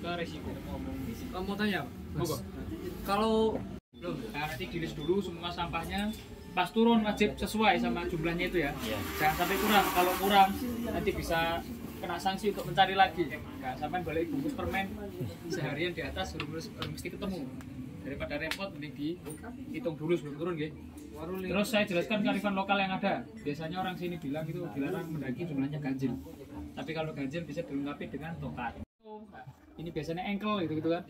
ke resiko. Kamu mau tanya, Monggo. kalau Nanti dilis dulu semua sampahnya. Pas turun wajib sesuai sama jumlahnya itu ya. Jangan sampai kurang. Kalau kurang nanti bisa kena sanksi untuk mencari lagi. Nggak sampai balik bungkus permen seharian di atas harus mesti ketemu. Daripada repot mending dihitung dulu sebelum turun ya. Terus saya jelaskan kearifan lokal yang ada. Biasanya orang sini bilang itu dilarang mendaki jumlahnya ganjil. Tapi kalau ganjil bisa dilengkapi dengan tongkat. Ini biasanya ankle gitu kan.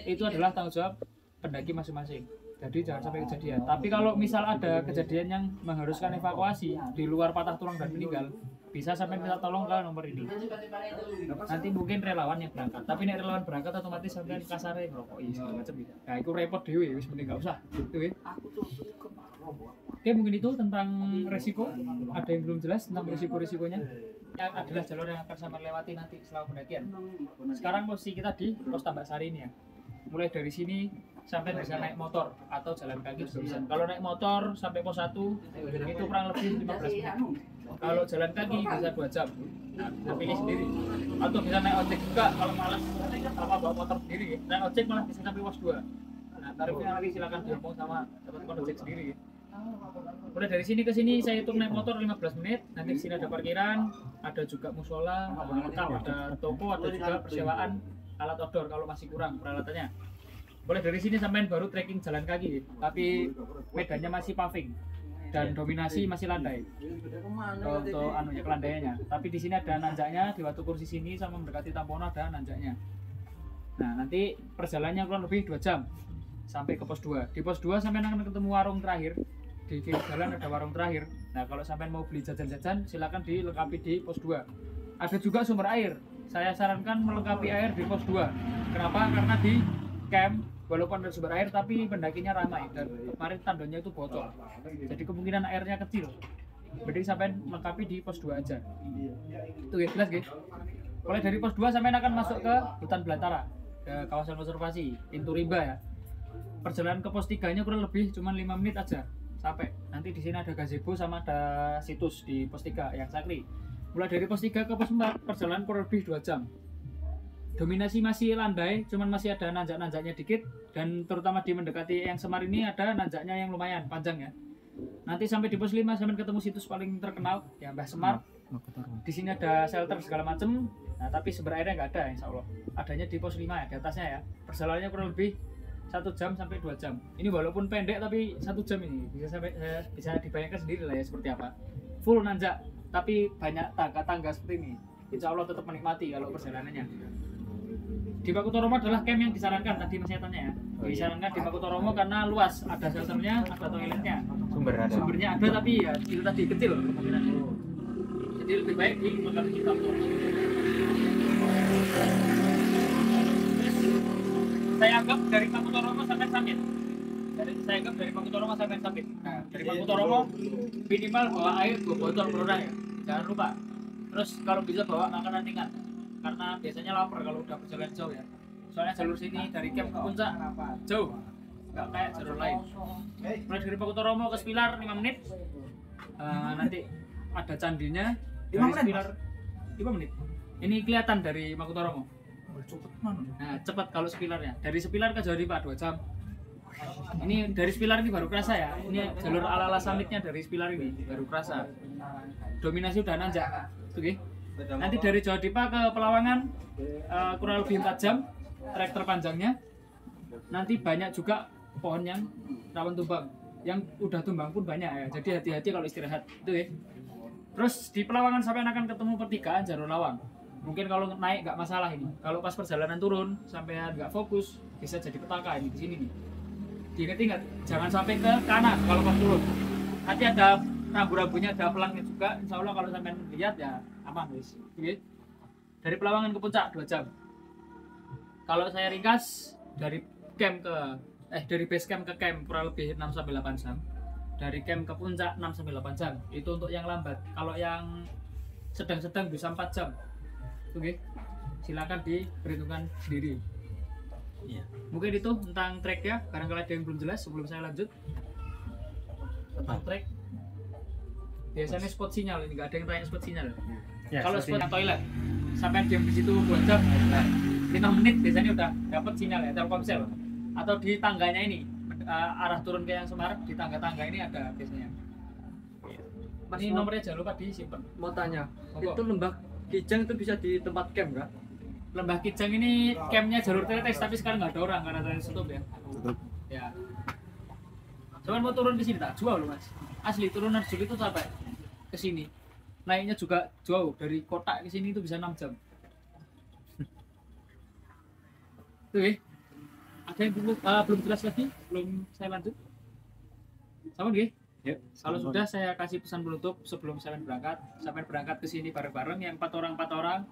Itu adalah tanggung jawab pendaki masing-masing. Jadi jangan sampai kejadian. Tapi kalau misal ada kejadian yang mengharuskan evakuasi di luar patah tulang dan meninggal, bisa sampai minta tolong ke nomor ini. Nanti mungkin relawan yang berangkat. Tapi nek relawan berangkat otomatis sampai kasare ngerokok segala macam gitu. Nah, itu repot dhewe wis mending enggak usah. Gitu ya. Oke, mungkin itu tentang resiko. Ada yang belum jelas tentang resiko-resikonya? Yang adalah jalur yang akan sampai lewati nanti setelah pendakian. Sekarang posisi kita di Pos Tambak Sari ini ya. Mulai dari sini sampai bisa naik motor atau jalan kaki juga bisa. Kalau naik motor sampai pos 1 itu kurang lebih 15 menit. Kalau jalan kaki bisa 2 jam. Nah, bisa pilih sendiri. Atau bisa naik ojek juga kalau malas bawa motor sendiri. Naik ojek malah bisa sampai pos 2. Nah, tarifnya nanti silakan diomong sama teman-teman ojek sendiri. Mulai dari sini ke sini saya hitung naik motor 15 menit. Nanti di sini ada parkiran, ada juga musola, ada toko, ada juga persewaan alat outdoor kalau masih kurang peralatannya. Boleh dari sini sampai baru trekking jalan kaki, tapi medannya masih paving dan dominasi masih landai untuk kelandaiannya. Tapi di sini ada nanjaknya di Watu Kursi sini sama mendekati Tampono ada nanjaknya. Nah nanti perjalanannya kurang lebih 2 jam sampai ke pos 2. Di pos 2 sampai akan ketemu warung terakhir. Di kiri jalan ada warung terakhir. Nah kalau sampai mau beli jajan-jajan silakan dilengkapi di pos 2. Ada juga sumber air. Saya sarankan melengkapi air di pos 2. Kenapa? Karena di camp walaupun ada sumber air tapi pendakinya ramai dan kemarin tandanya itu bocor. Jadi kemungkinan airnya kecil. Mending sampai melengkapi di pos 2 aja. Itu ya jelas guys. Mulai dari pos 2 sampai akan masuk ke hutan belantara, ke kawasan konservasi Pintu Rimba ya. Perjalanan ke pos 3-nya kurang lebih cuma 5 menit aja sampai. Nanti di sini ada gazebo sama ada situs di pos 3 yang sakri. Mulai dari pos 3 ke pos 4 perjalanan kurang lebih 2 jam. Dominasi masih landai, cuman masih ada nanjak-nanjaknya dikit dan terutama di mendekati yang Semar ini ada nanjaknya yang lumayan panjang ya. Nanti sampai di pos 5 sampai ketemu situs paling terkenal ya Mbah Semar. Di sini ada shelter segala macam. Nah, tapi sumber airnya nggak ada insya Allah. Adanya di pos 5 ya, di atasnya ya. Perjalanannya kurang lebih 1 jam sampai 2 jam. Ini walaupun pendek tapi 1 jam ini bisa dibayangkan sendiri lah ya seperti apa. Full nanjak tapi banyak tangga-tangga seperti ini. Insya Allah tetap menikmati kalau perjalanannya. Di Makutoromo adalah camp yang disarankan tadi Mas saya tanya ya. Disarankan di Makutoromo karena luas, ada shelternya, ada toiletnya. Sumbernya ada tapi ya itu tadi kecil kemungkinannya. Jadi lebih baik di lokasi kita. Saya anggap dari Makutoromo sampai Summit. Saya anggap dari Makutoromo sampai Summit. Nah, dari Makutoromo minimal bawa air 2 botol per orang ya. Jangan lupa. Terus kalau bisa bawa makanan ringan. Karena biasanya lapar kalau udah berjalan jauh ya. Soalnya jalur sini dari camp ke puncak jauh, nggak kayak jalur lain. Mulai dari Makutoromo ke Sepilar 5 menit. Nanti ada candinya. 5 menit. 5 menit. Ini kelihatan dari Makutoromo. Nah, cepat kalau Sepilarnya. Dari Sepilar ke Jawa Pak 2 jam. Ini dari Sepilar ini baru kerasa ya. Ini jalur ala-ala summitnya dari Sepilar ini baru kerasa. Dominasi udah nanjak. Oke. Nanti dari Jawa Dipa ke Pelawangan kurang lebih 4 jam trek terpanjangnya. Nanti banyak juga pohon yang rawan tumbang. Yang udah tumbang pun banyak ya. Jadi hati-hati kalau istirahat. Itu ya. Terus di Pelawangan sampai akan ketemu pertigaan Jalur Lawang. Mungkin kalau naik nggak masalah ini. Kalau pas perjalanan turun sampai nggak fokus bisa jadi petaka ini di sini nih. Diingat-ingat jangan sampai ke kanan kalau pas turun. Nanti ada rambu-rambunya, ada pelangnya juga. Insya Allah kalau sampai lihat ya aman guys. Oke. Dari Pelawangan ke puncak 2 jam. Kalau saya ringkas dari base camp ke camp kurang lebih 6 sampai 8 jam. Dari camp ke puncak 6 sampai 8 jam. Itu untuk yang lambat. Kalau yang sedang-sedang bisa 4 jam. Oke. Silakan diperhitungkan sendiri. Ya. Mungkin itu tentang trek ya. Barangkali ada yang belum jelas sebelum saya lanjut. Tentang trek. Biasanya spot sinyal ini, nggak ada yang tanya spot sinyal. Ya, kalau spot toilet sampai diam di situ 2 jam, nah, menit biasanya udah dapat sinyal ya Telkomsel. Atau di tangganya ini arah turun ke yang Semarang, di tangga-tangga ini ada biasanya. Mas, Ini nomornya jangan lupa disimpan. mau tanya, Monggo. itu Lembah Kijang itu bisa di tempat camp nggak? Lembah Kijang ini campnya jalur teletes, tapi sekarang nggak ada orang karena teletes tutup ya. Tutup. Ya. Cuman mau turun ke sini tak jauh loh mas. Asli turunan Jul itu sampai ke sini. Naiknya juga jauh dari kota ke sini itu bisa 6 jam. Tuh ya. Ada yang belum jelas lagi? Belum saya lanjut? Sama nggih? Yuk. Kalau sudah saya kasih pesan penutup sebelum saya berangkat. Sampai berangkat ke sini bareng-bareng yang 4 orang.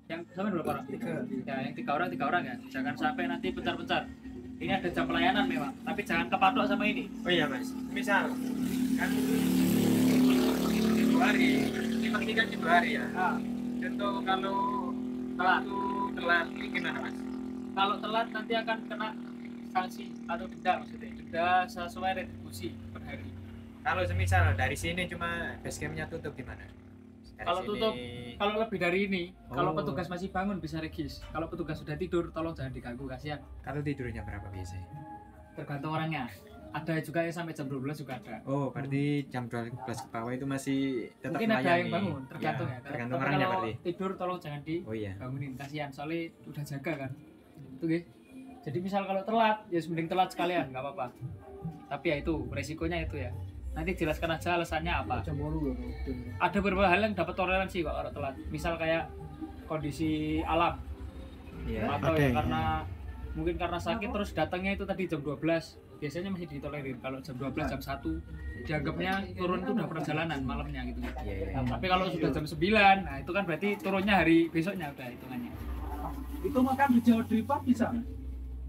Yang sampai berapa orang? 3. Ya, yang 3 orang ya. Jangan sampai nanti pencar-pencar. Ini ada jam pelayanan memang, tapi jangan kepatok sama ini. Oh iya mas, misal kan 2 hari, ini kan 2 hari ya. Contoh kalau Telat. telat ini gimana mas? Kalau telat nanti akan kena sanksi atau denda maksudnya. Denda sesuai retribusi per hari. Kalau semisal dari sini cuma basecampnya tutup gimana? Dari Kalau sini- tutup, kalau lebih dari ini, kalau Oh. petugas masih bangun bisa regis. Kalau petugas sudah tidur, tolong jangan diganggu, kasihan. kalau tidurnya berapa biasanya? Tergantung orangnya. Ada juga yang sampai jam 12 juga ada. Oh berarti jam 12 ke bawah itu masih tetap Mungkin ada melayani. yang bangun, tergantung ya. Tergantung Tapi orangnya kalau berarti. tidur tolong jangan Oh iya. dibangunin, kasihan. Soalnya udah jaga kan. Itu nggih. Jadi misal kalau telat, ya mending telat sekalian, nggak apa-apa. Tapi ya itu resikonya itu ya. Nanti jelaskan aja alasannya apa. Ada beberapa hal yang dapat toleransi kok kalau telat. Misal kayak kondisi alam Iya. atau Ada ya ya. karena mungkin karena sakit terus datangnya itu tadi jam 12. Biasanya masih ditolerir. Kalau jam 12 jam 1 dianggapnya turun itu udah perjalanan malamnya gitu. Iya, iya. Nah, tapi kalau sudah jam 9, nah itu kan berarti turunnya hari besoknya udah hitungannya. Itu makan di Jawa Dipa bisa?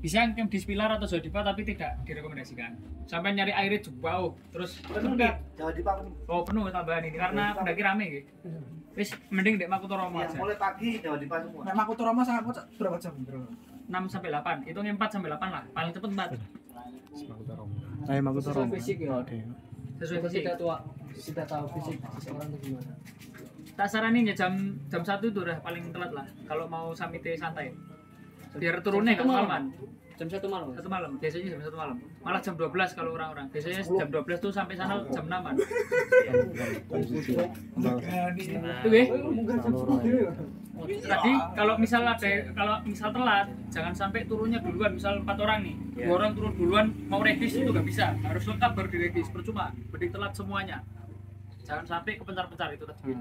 Bisa camp di Spilar atau Jawa Dipa tapi tidak direkomendasikan. Sampai nyari airnya jauh, terus Penuh sempit. nggak? Jawa Dipa penuh. Oh penuh tambahan ini karena pendaki rame gitu. Wis mending Dek Makutoromo Ya, aja. mulai pagi Jawa Dipa semua. Memang aku Roma sangat berapa jam? 6 sampai 8. Hitungnya 4 sampai 8 lah. Paling cepet 4. Ayo aku turun. Fisik ya. Sesuai fisik. Kita tahu fisik seseorang itu gimana. Tak saranin ya jam 1 itu udah paling telat lah kalau mau summit santai. Biar turunnya Jam kan 1 malam. malaman. Jam 1 malam. 1 malam. Biasanya jam 1 malam. Malah jam 12 kalau orang-orang. Biasanya jam 12 tuh sampai sana jam 6-an. Itu ya. Tadi kalau misal telat, jangan sampai turunnya duluan. Misal 4 orang nih, 2 orang turun duluan mau regis itu nggak bisa. Harus lengkap baru diregis. Percuma, mending telat semuanya. Jangan sampai kepencar-pencar itu tadi.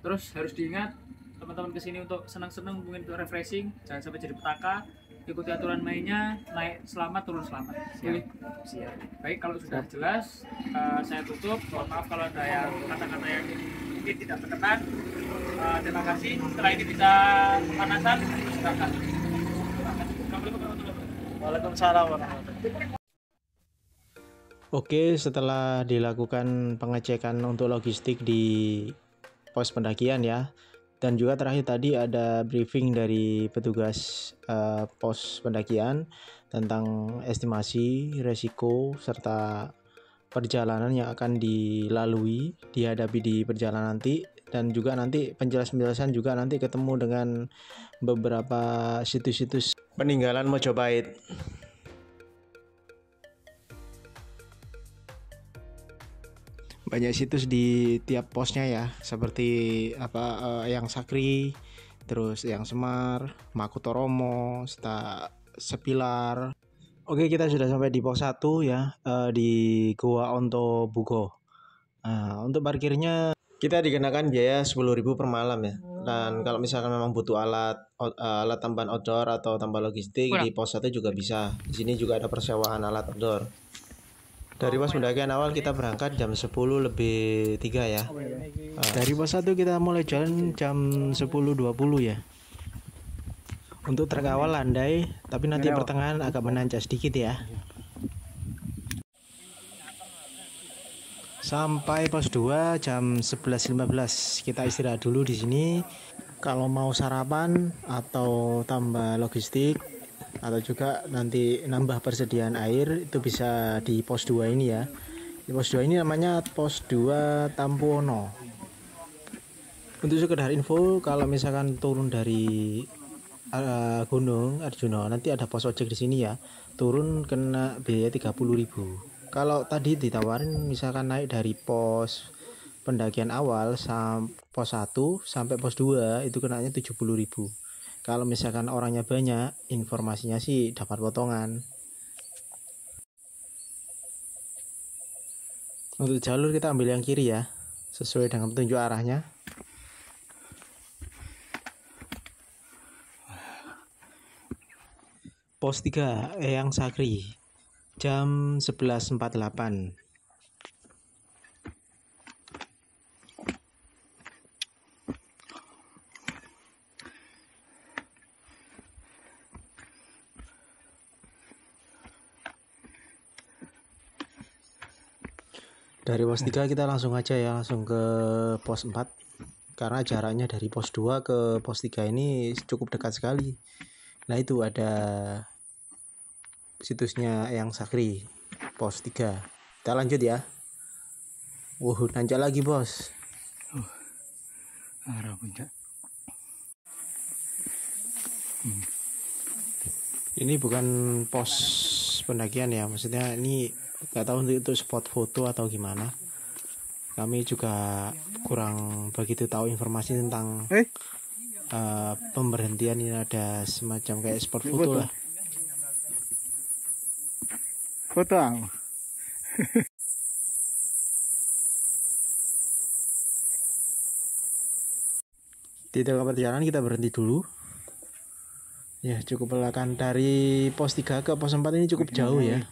Terus harus diingat teman-teman kesini untuk senang-senang, mungkin untuk refreshing, jangan sampai jadi petaka. Ikuti aturan mainnya, naik selamat, turun selamat. Oke. Baik, kalau sudah jelas, saya tutup. Mohon maaf kalau ada yang kata-kata yang mungkin tidak berkenan. Terima kasih. Setelah ini bisa pemanasan, silakan. Assalamualaikum warahmatullahi wabarakatuh. Waalaikumsalam warahmatullahi. Oke, setelah dilakukan pengecekan untuk logistik di pos pendakian ya, dan juga terakhir tadi ada briefing dari petugas pos pendakian tentang estimasi resiko serta perjalanan yang akan dilalui dihadapi di perjalanan nanti, dan juga nanti penjelasan juga nanti ketemu dengan beberapa situs-situs peninggalan Mojopahit. Banyak situs di tiap posnya ya, seperti yang Sakri, terus yang Semar, Makutoromo, Sepilar. Oke, kita sudah sampai di pos 1 ya, di Goa Onto Bugo. Nah, untuk parkirnya kita dikenakan biaya 10.000 per malam ya. Dan kalau misalkan memang butuh alat tambahan outdoor atau tambah logistik di pos 1 juga bisa. Di sini juga ada persewaan alat outdoor. Dari pos pendakian awal kita berangkat jam 10:03 ya. Dari pos 1 kita mulai jalan jam 10:20 ya. Untuk trek awal landai, tapi nanti pertengahan agak menanjak sedikit ya. Sampai pos 2 jam 11:15 kita istirahat dulu di sini. Kalau mau sarapan atau tambah logistik atau juga nanti nambah persediaan air itu bisa di pos 2 ini ya. Di pos 2 ini namanya pos 2 Tampuono. Untuk sekedar info, kalau misalkan turun dari Gunung Arjuna nanti ada pos ojek di sini ya. Turun kena biaya 30.000. Kalau tadi ditawarin misalkan naik dari pos pendakian awal pos 1 sampai pos 2 itu kenanya 70.000. Kalau misalkan orangnya banyak, informasinya sih dapat potongan. Untuk jalur kita ambil yang kiri ya, sesuai dengan petunjuk arahnya. Pos 3 Eyang Sakri, jam 11.48. Dari pos 3 kita langsung aja ya, langsung ke pos 4. Karena jaraknya dari pos 2 ke pos 3 ini cukup dekat sekali. Nah itu ada situsnya Eyang Sakri, pos 3. Kita lanjut ya. Nanjak lagi bos. Arah puncak. Ini bukan pos pendakian ya, maksudnya ini nggak tahu untuk spot foto atau gimana. Kami juga kurang begitu tahu informasi tentang pemberhentian. Ini ada semacam kayak spot foto lah. Foto aku. Di tengah perjalanan kita berhenti dulu. Ya cukup melelahkan. Dari pos 3 ke pos 4 ini cukup jauh ya.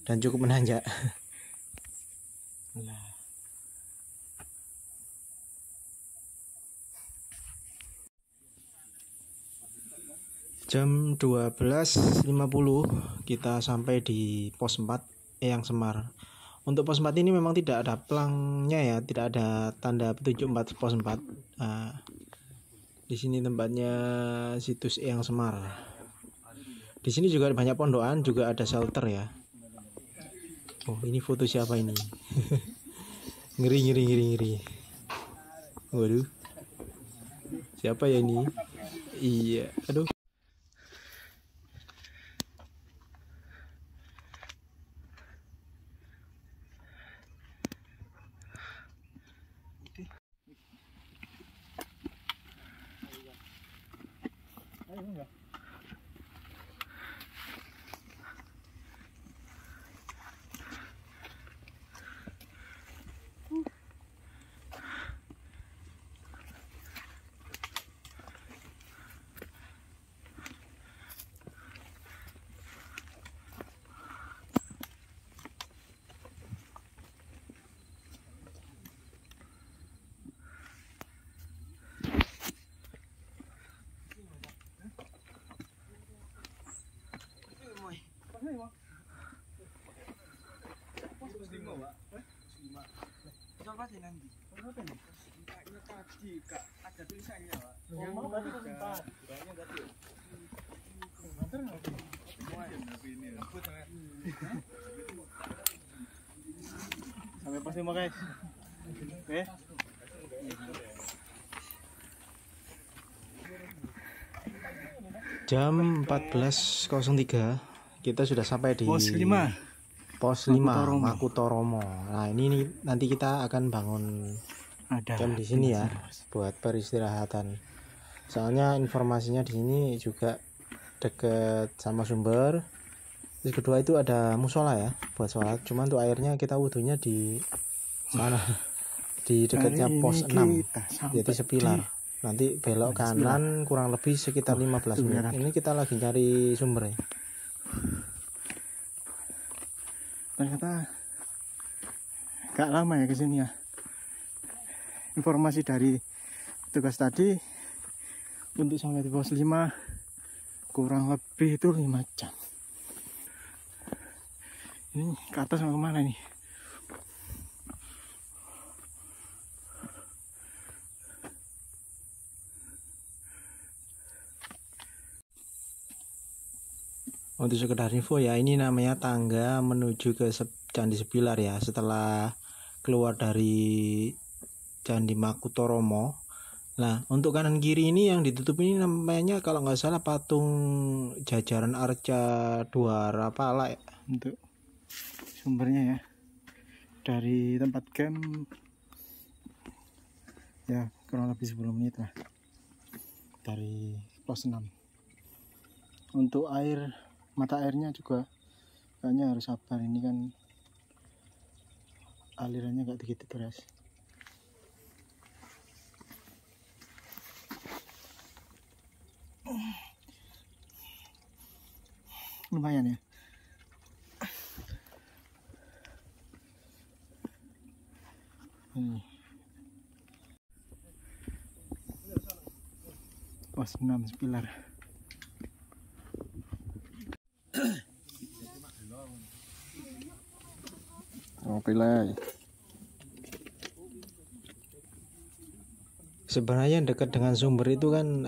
Dan cukup menanjak. Jam 12.50 kita sampai di pos 4 Eyang Semar. Untuk pos 4 ini memang tidak ada pelangnya ya, tidak ada tanda petunjuk pos 4. Di sini tempatnya situs Eyang Semar. Di sini juga ada banyak pondokan, juga ada shelter ya. Oh, ini foto siapa ini? ngeri. Waduh. Siapa ya ini? Iya, aduh. Sampai pos 5 guys. Oke. Jam 14.03 kita sudah sampai di Pos 5. Pos 5 Makutoromo. Nah, ini nanti kita akan bangun camp di sini ya buat peristirahatan. Soalnya informasinya di sini juga deket sama sumber. Terus kedua itu ada musola ya buat sholat. Cuman untuk airnya kita wudhunya di sana di dekatnya pos 6 yaitu sepilar. Nanti belok kanan kurang lebih sekitar 15 menit. Ini kita lagi nyari sumber ya. Ternyata gak lama ya kesini ya. Informasi dari tugas tadi untuk sampai di pos 5 kurang lebih itu 5 jam. Ini ke atas mau kemana nih? Untuk sekedar info ya, ini namanya tangga menuju ke Candi Sepilar ya. Setelah keluar dari Candi Makutoromo, Nah, untuk kanan kiri ini yang ditutup ini namanya kalau nggak salah patung jajaran Arca Dwara Pala ya. Untuk sumbernya ya dari tempat camp ya kurang lebih 10 menit lah dari pos 6. Untuk air, mata airnya juga kayaknya harus sabar, ini kan alirannya gak begitu deras. Lumayan ya. Ini pos 6 Sepilar. Oke lah. Sebenarnya yang dekat dengan sumber itu kan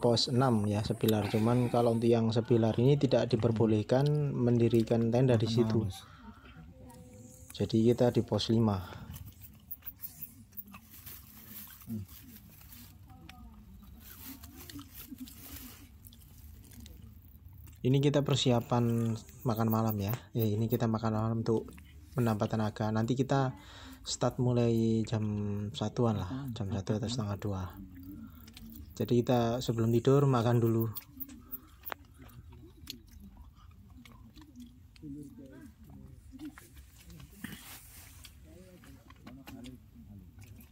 pos 6 ya Sepilar. Cuman kalau untuk yang Sepilar ini tidak diperbolehkan mendirikan tenda di situ. Jadi kita di pos 5. Ini kita persiapan makan malam ya. Ya ini kita makan malam untuk menambah tenaga. Nanti kita start mulai jam 1-an lah, jam 1 atau setengah 2. Jadi kita sebelum tidur makan dulu.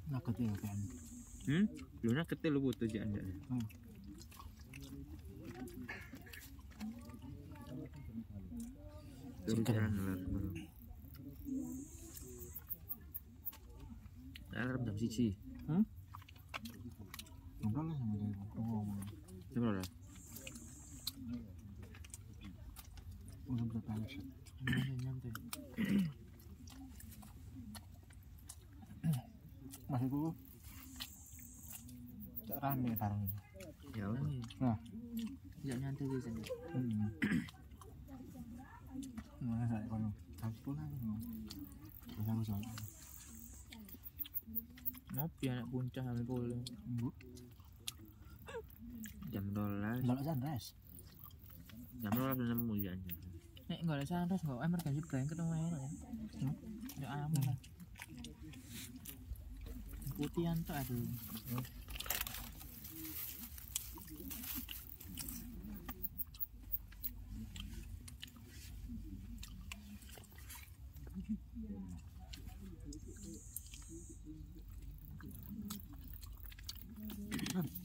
Nak ketil kan. Lu nak ketil lu butuh aja anda. Turun jalan alarm jam 1. Enggak lah sama dia. Jam berapa? Udah berapa kali? Nyantai. Maksudku tak rame barang. Ya udah. Nah, Tidak nyantai di sana. mana saya kalau harus pulang no. Bisa aku soal. Ngopi anak puncak ambil boleh. Bu, Jam 12. enggak sunrise. Jam 12 nemu ya. Nek enggak ada sunrise enggak emergency brand ketemu ya. Ya aman lah. Putihan tuh aduh.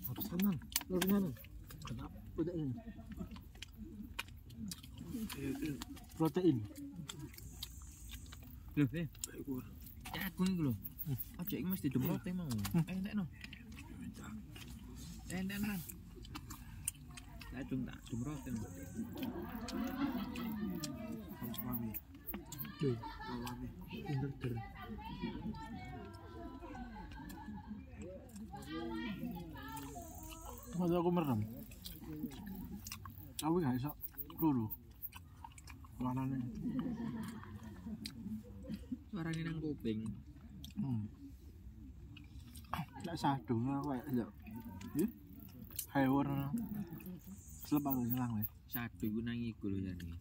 Harus tenang. Harus tenang. Kenapa? Protein. Protein. Loh, ya aku nih lho. Ojo iki mesti demrote mau. Entek no. Entek man. Saya cuma tak demrote no. Harus mami. Tuh, Mami. pinter. Masa aku merem. Aku gak iso luru. Warnanya. Suarane nang kuping. Nggak sadung aku kayak ya. Ih. Hewan. Selep aku hilang deh. Sadu ku nang iku lho jane.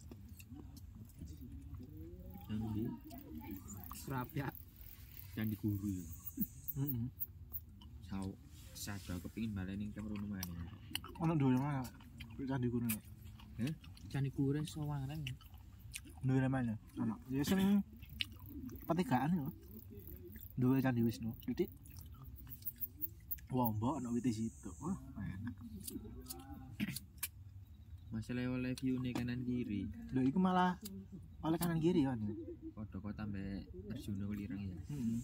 Nang ndi? Serapya. Candi Guru ya. Heeh. Sau sadu aku pengin baleni kamar rumah mana. Ono duwe mana? Candi Guru. Candi Guru sawangan. Duwe mana? Ono. Ya sing petigaan yo. Duwe Candi Wisnu. Titik. Wombok ono wit situ. Wah, enak. Masalah oleh view nih kanan kiri. Lho iku malah oleh kanan kiri kan. Padha kok tambah Arjuna Welirang ya. Heeh.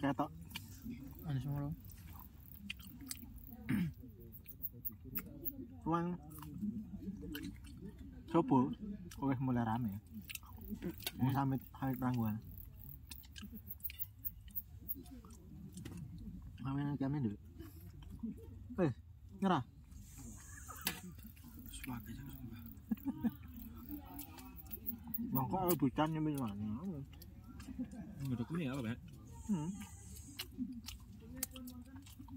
Ketok. Anu semua. Ruang sopo oleh mulai rame. Mau samit Rangguan. Kami dulu. Nyerah. Suaka jangan. Bang kok ada bucannya mana? Menurutku ini apa, Pak?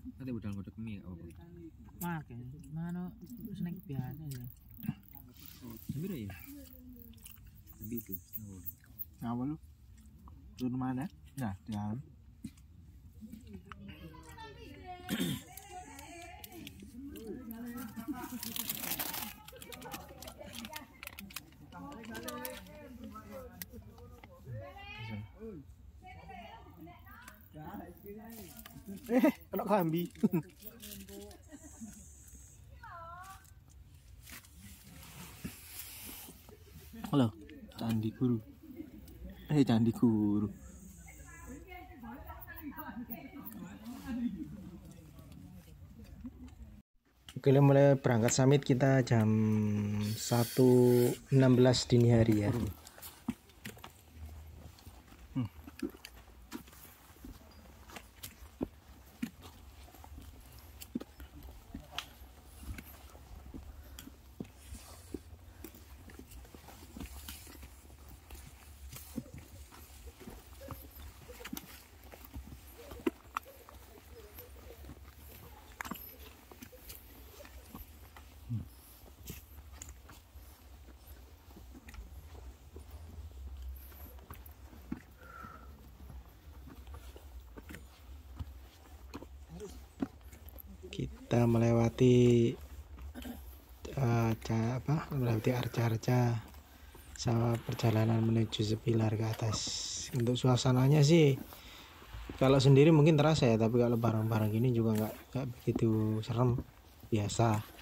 Nanti budal ngodok mie apa? Makan, mana snack biasa ya. Sambil ya. Sambil itu. Apa lu? Turun mana? Nah, jangan. Anak kambi. Halo, Candi Guru. Candi Guru. Oke, mulai berangkat summit kita jam 1.16 dini hari ya. Kita melewati melewati arca-arca sama perjalanan menuju Sepilar ke atas. Untuk suasananya sih kalau sendiri mungkin terasa ya, tapi kalau bareng-bareng gini juga nggak begitu serem, biasa.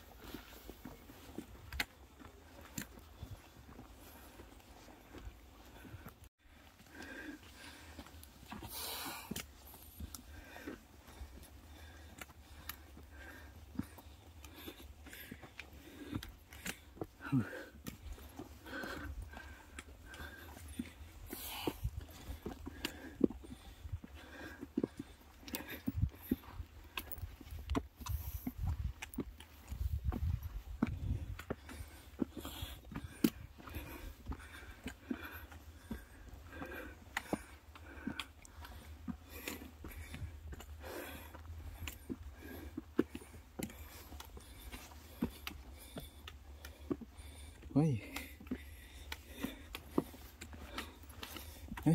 Woi.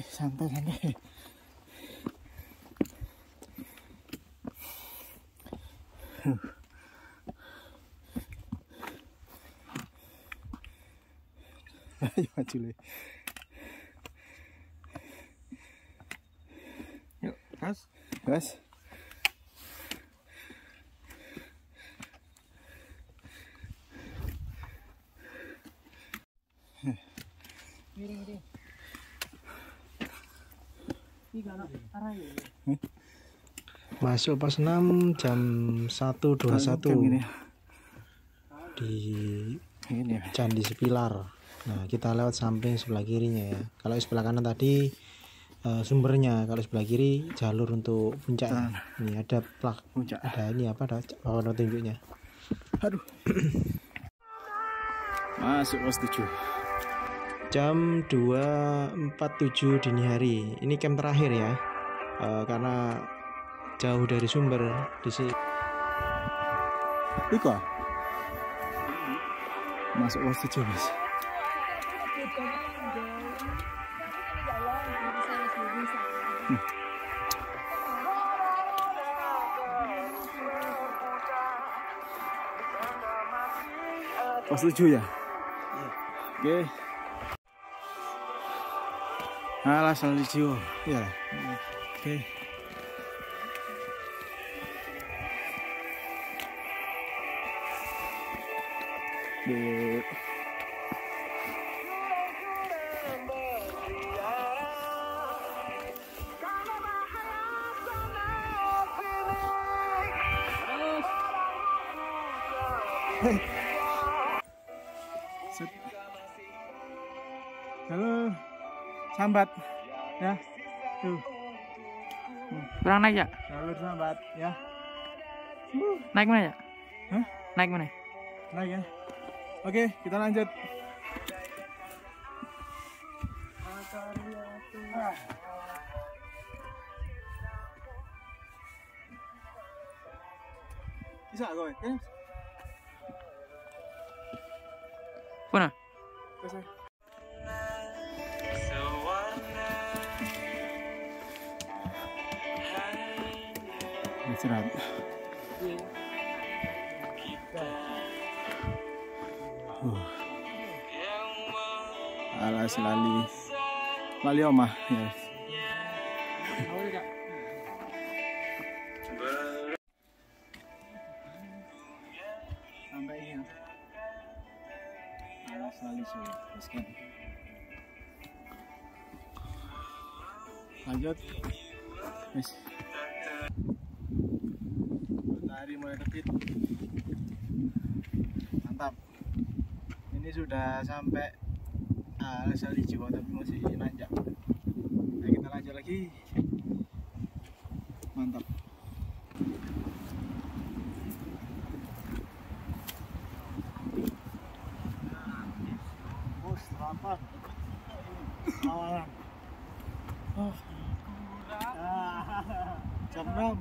Santai. Ayo maju le. Yuk, gas. Miring. Masuk pos 6 jam 1.21 di Candi Sepilar. Nah, kita lewat samping sebelah kirinya ya. Kalau sebelah kanan tadi sumbernya, kalau sebelah kiri jalur untuk puncak. Ini ada plak puncak. Ada ini apa? Ada warna tunjuknya. Aduh. Masuk pos 7. Jam 2.47 dini hari. Ini camp terakhir ya. Karena jauh dari sumber di sini. Iko. Masuk pos 7, Mas. Pos 7 ya? Oke. Alah, salah jiwa. Iya. Oke. Halo, sambat ya. Tuh. Kurang naik ya? Jalur sambat ya. Naik mana ya? Hah? Naik mana? Naik ya. Oke, kita lanjut. Bisa kowe? Kan? Mana? Bisa. Istirahat. Alas lali omah ya. Sampai ini. Alas lali basket. Lanjut. Wis. Matahari mulai terbit. Mantap. Ini sudah sampai alas lali Jiwo tapi masih nanjak. Nah, kita lanjut lagi. Mantap. Bos, selamat. Oh. Jam 6.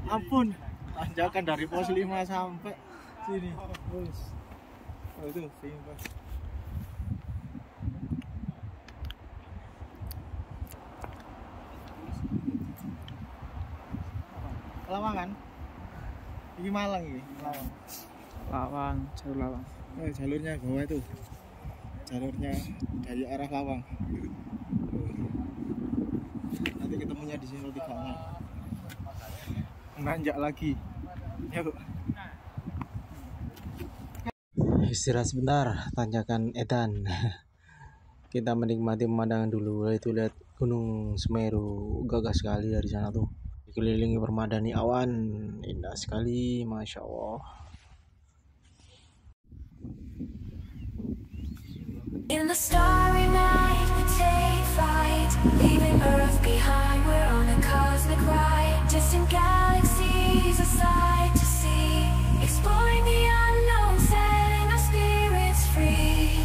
Ampun, tanjakan dari pos 5 sampai sini. Bos. Oh itu, sini pas. Lawangan. Ini Malang ini, Lawang. Lawang, jalur Lawang. Oh, jalurnya bawah itu. Jalurnya dari arah Lawang. Nanti ketemunya di sini tiga. Nanjak lagi. Yuk. Istirahat sebentar, tanjakan Edan. Kita menikmati pemandangan dulu. Itu lihat Gunung Semeru, gagah sekali dari sana tuh. Dikelilingi permadani awan, indah sekali, masya Allah. In the starry night, we take flight, leaving Earth behind. We're on a cosmic ride, distant galaxies, a sight to see, exploring the unknown, setting our spirits free.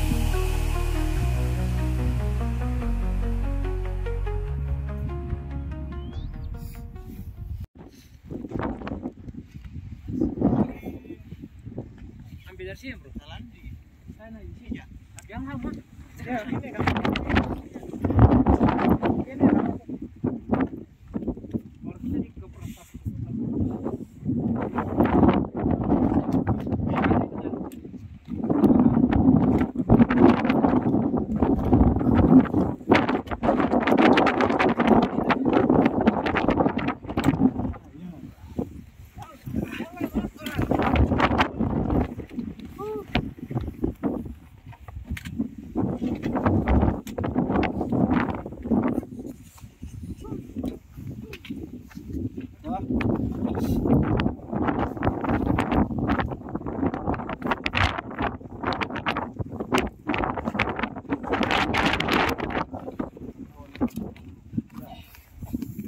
Ambil dari sini, bro. Sana di sini ya. Yang sama. Ya, ini kan. Ini kan. Baru tadi ke perasaan.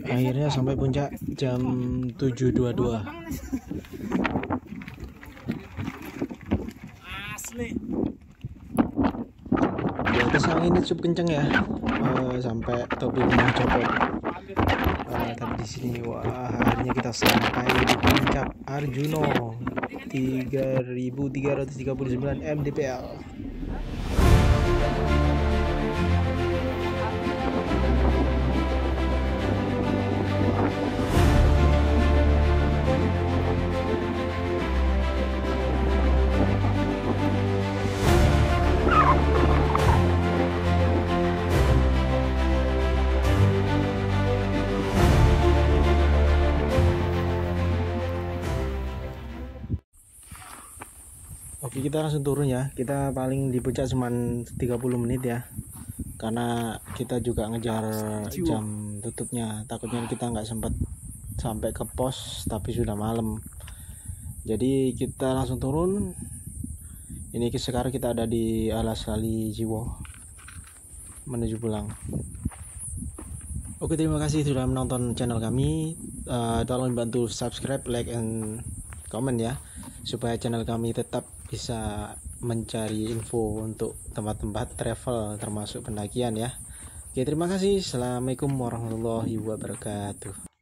Akhirnya sampai puncak jam 7.22. Asli. Di atas anginnya cukup kenceng ya, sampai topengnya copot. Tapi di sini wah, akhirnya kita sampai di puncak Arjuno 3339 mdpl. Oke, kita langsung turun ya. Kita paling di puncak cuma 30 menit ya, karena kita juga ngejar jam tutupnya. Takutnya kita nggak sempat sampai ke pos tapi sudah malam. Jadi kita langsung turun. Ini sekarang kita ada di Alas Lali Jiwo menuju pulang. Oke, terima kasih sudah menonton channel kami. Tolong bantu subscribe, like, and comment ya, supaya channel kami tetap bisa mencari info untuk tempat-tempat travel termasuk pendakian ya. Oke, terima kasih. Assalamualaikum warahmatullahi wabarakatuh.